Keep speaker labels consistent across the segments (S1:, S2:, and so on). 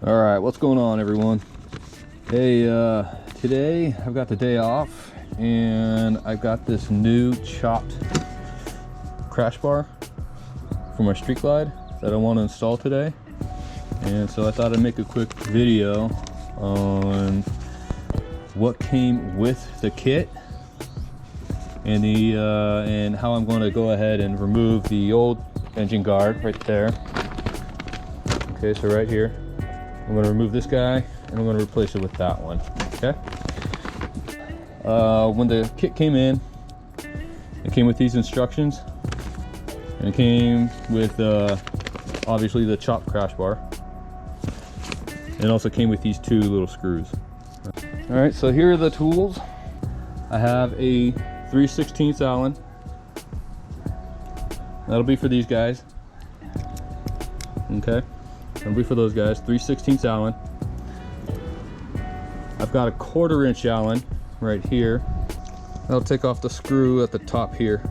S1: All right, what's going on, everyone? Hey, today I've got the day off and I've got this new chopped crash bar for my Street Glide that I want to install today. And so I thought I'd make a quick video on what came with the kit and and how I'm going to go ahead and remove the old engine guard right there. Okay, so right here I'm going to remove this guy and I'm going to replace it with that one. Okay. When the kit came in, it came with these instructions, and it came with obviously the chopped crash bar. It also came with these two little screws. All right, so here are the tools. I have a 3/16 Allen. That'll be for these guys. Okay. That'll be for those guys. 3/16 Allen. I've got a 1/4 inch Allen right here. That'll take off the screw at the top here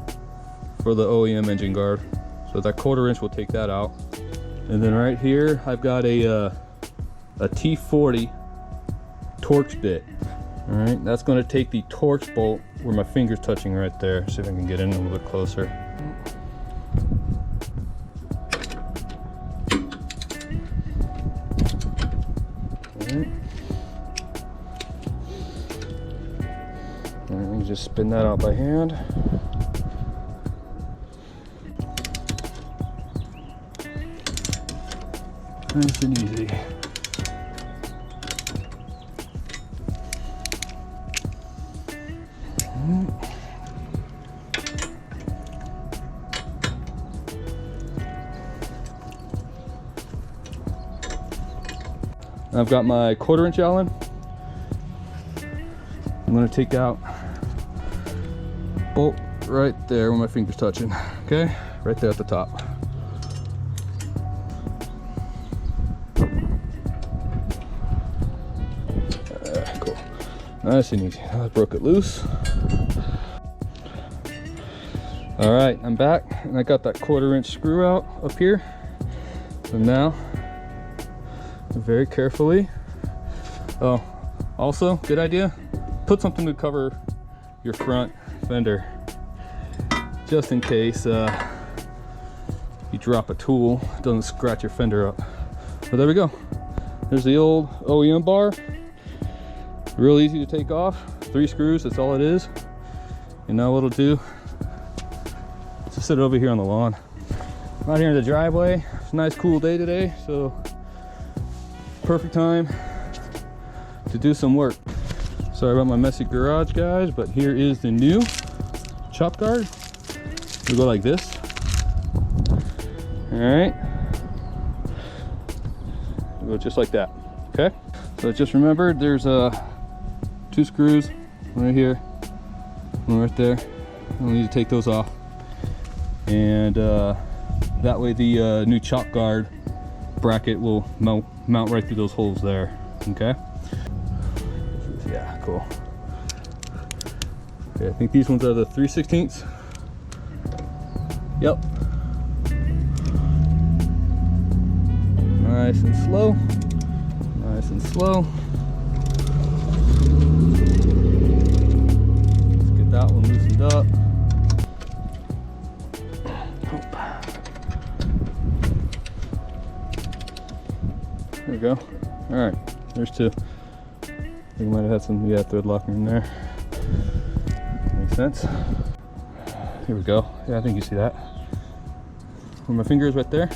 S1: for the OEM engine guard. So that 1/4 inch will take that out. And then right here, I've got a T40 Torx bit. All right, that's going to take the Torx bolt where my finger's touching right there. See if I can get in a little bit closer. Let me just spin that out by hand. Nice and easy. I've got my 1/4 inch Allen. I'm going to take out bolt right there where my finger's touching. Okay, right there at the top. Cool, nice and easy. I broke it loose. All right, I'm back, and I got that 1/4 inch screw out up here. So now, very carefully. Oh, also, good idea. Put something to cover your front fender, just in case you drop a tool, it doesn't scratch your fender up. But there we go. There's the old OEM bar. Real easy to take off. 3 screws, that's all it is. And now what it'll do, just sit over here on the lawn. I'm out here in the driveway. It's a nice cool day today, so perfect time to do some work. Sorry about my messy garage, guys, but here is the new chop guard. It'll go like this. All right. It'll go just like that. Okay. So just remember, there's 2 screws, one right here, one right there. I'll need to take those off, and that way the new chop guard bracket will mount right through those holes there. Okay. Yeah, cool. Okay, I think these ones are the 3/16. Yep. Nice and slow. Nice and slow. Let's get that one loosened up. There we go. All right, there's 2. I think I might have had some, thread locking in there. Makes sense. Here we go. Yeah, I think you see that. Where my finger is right there.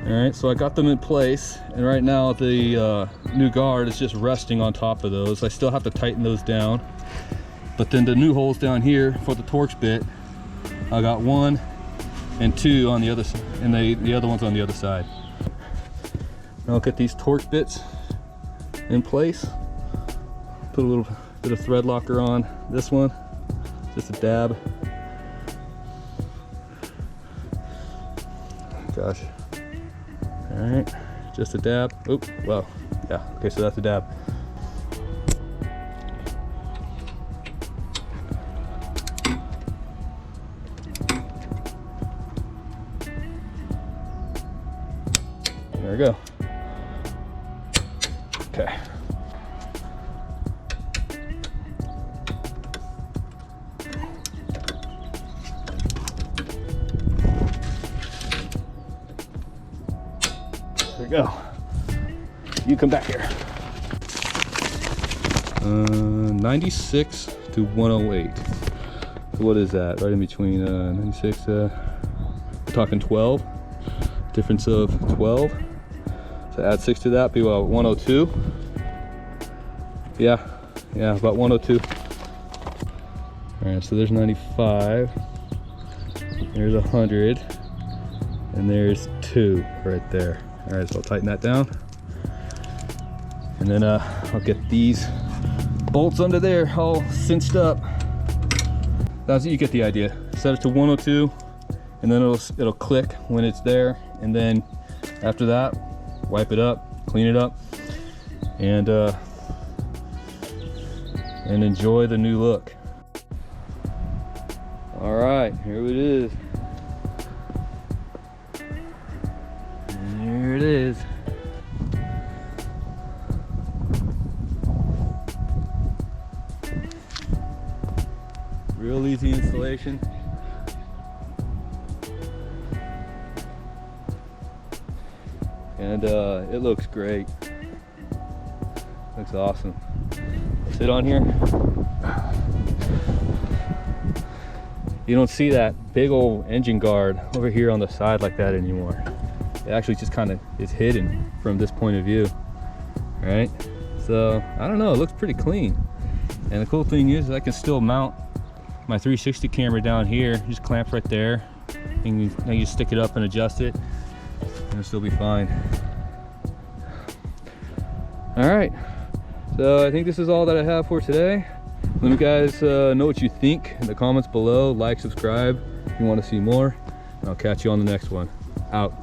S1: All right, so I got them in place, and right now the new guard is just resting on top of those. I still have to tighten those down, but then the new holes down here for the Torx bit, I got 1 and 2 on the other side, and the other one's on the other side. Now I'll get these Torx bits in place. Put a little bit of thread locker on this one, just a dab. Gosh. All right, just a dab. Oh, wow. Yeah, okay, so that's a dab. There we go. Okay. There we go. You come back here. 96 to 108. So what is that? Right in between 96, we're talking 12. Difference of 12. So add 6 to that, be about 102. Yeah, about 102. All right, so there's 95. There's 100. And there's 2 right there. All right, so I'll tighten that down. And then I'll get these bolts under there all cinched up. That's, you get the idea. Set it to 102, and then it'll click when it's there. And then after that, wipe it up, clean it up, and enjoy the new look. All right, here it is. Here it is. Real easy installation. And it looks great. Looks awesome. Sit on here. You don't see that big old engine guard over here on the side like that anymore. It actually just kind of is hidden from this point of view, right? So I don't know, it looks pretty clean. And the cool thing is I can still mount my 360 camera down here. Just clamps right there, and you stick it up and adjust it, and it'll still be fine. All right, so I think this is all that I have for today. Let me guys know what you think in the comments below. Like, subscribe if you want to see more, and I'll catch you on the next one. Out.